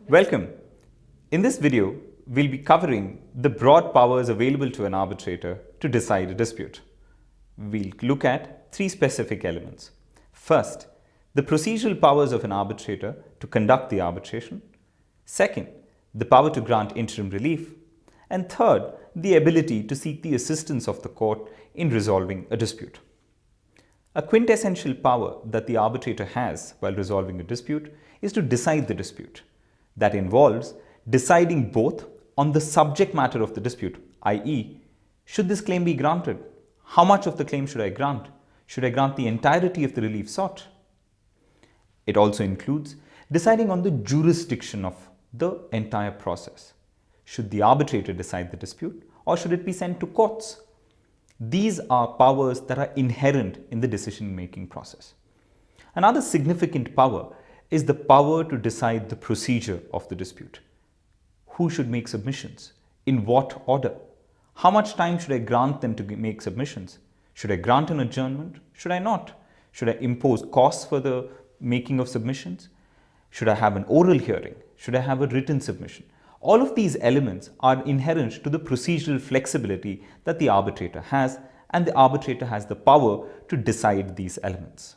Welcome. In this video, we'll be covering the broad powers available to an arbitrator to decide a dispute. We'll look at three specific elements. First, the procedural powers of an arbitrator to conduct the arbitration. Second, the power to grant interim relief. And third, the ability to seek the assistance of the court in resolving a dispute. A quintessential power that the arbitrator has while resolving a dispute is to decide the dispute. That involves deciding both on the subject matter of the dispute, i.e., should this claim be granted? How much of the claim should I grant? Should I grant the entirety of the relief sought? It also includes deciding on the jurisdiction of the entire process. Should the arbitrator decide the dispute, or should it be sent to courts? These are powers that are inherent in the decision-making process. Another significant power is the power to decide the procedure of the dispute. Who should make submissions? In what order? How much time should I grant them to make submissions? Should I grant an adjournment? Should I not? Should I impose costs for the making of submissions? Should I have an oral hearing? Should I have a written submission? All of these elements are inherent to the procedural flexibility that the arbitrator has, and the arbitrator has the power to decide these elements.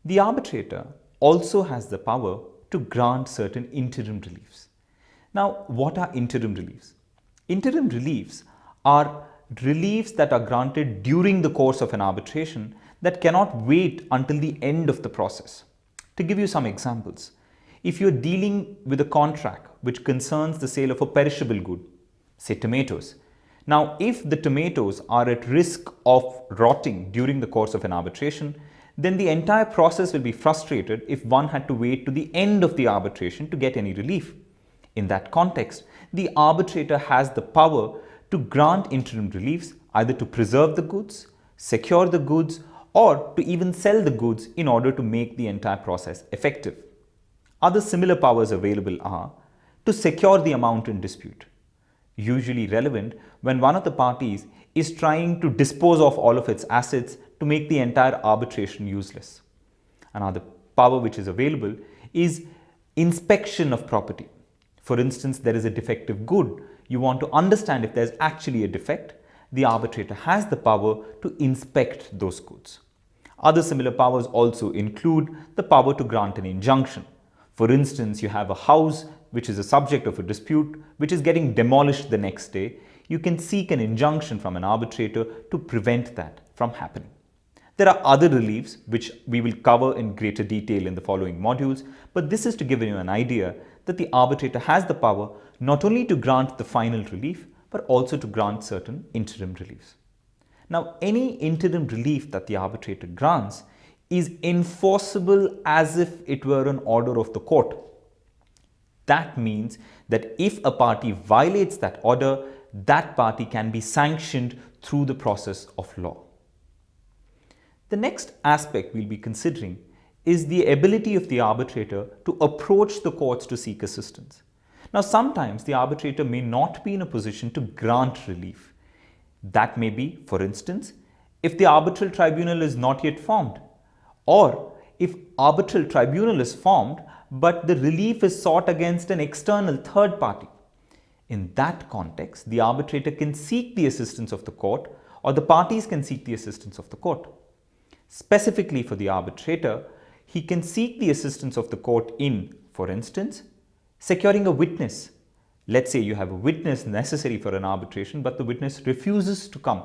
The arbitrator also has the power to grant certain interim reliefs. Now, what are interim reliefs? Interim reliefs are reliefs that are granted during the course of an arbitration that cannot wait until the end of the process. To give you some examples, if you're dealing with a contract which concerns the sale of a perishable good, say tomatoes. Now, if the tomatoes are at risk of rotting during the course of an arbitration, then the entire process will be frustrated if one had to wait to the end of the arbitration to get any relief. In that context, the arbitrator has the power to grant interim reliefs, either to preserve the goods, secure the goods, or to even sell the goods in order to make the entire process effective. Other similar powers available are to secure the amount in dispute, usually relevant when one of the parties is trying to dispose of all of its assets to make the entire arbitration useless. Another power which is available is inspection of property. For instance, there is a defective good. You want to understand if there's actually a defect. The arbitrator has the power to inspect those goods. Other similar powers also include the power to grant an injunction. For instance, you have a house which is a subject of a dispute which is getting demolished the next day. You can seek an injunction from an arbitrator to prevent that from happening. There are other reliefs which we will cover in greater detail in the following modules, but this is to give you an idea that the arbitrator has the power not only to grant the final relief, but also to grant certain interim reliefs. Now, any interim relief that the arbitrator grants is enforceable as if it were an order of the court. That means that if a party violates that order, that party can be sanctioned through the process of law. The next aspect we'll be considering is the ability of the arbitrator to approach the courts to seek assistance. Now, sometimes the arbitrator may not be in a position to grant relief. That may be, for instance, if the arbitral tribunal is not yet formed, or if arbitral tribunal is formed but the relief is sought against an external third party. In that context, the arbitrator can seek the assistance of the court, or the parties can seek the assistance of the court. Specifically for the arbitrator, he can seek the assistance of the court in, for instance, securing a witness. Let's say you have a witness necessary for an arbitration, but the witness refuses to come.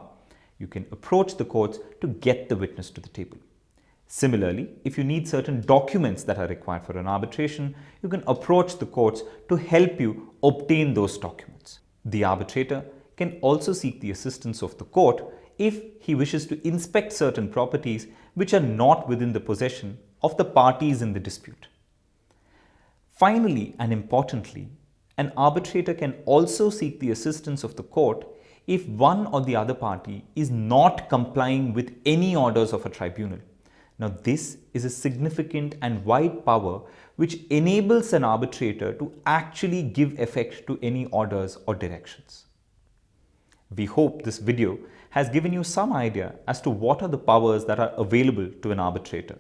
You can approach the courts to get the witness to the table. Similarly, if you need certain documents that are required for an arbitration, you can approach the courts to help you obtain those documents. The arbitrator can also seek the assistance of the court if he wishes to inspect certain properties which are not within the possession of the parties in the dispute. Finally and importantly, an arbitrator can also seek the assistance of the court if one or the other party is not complying with any orders of a tribunal. Now, this is a significant and wide power which enables an arbitrator to actually give effect to any orders or directions. We hope this video has given you some idea as to what are the powers that are available to an arbitrator.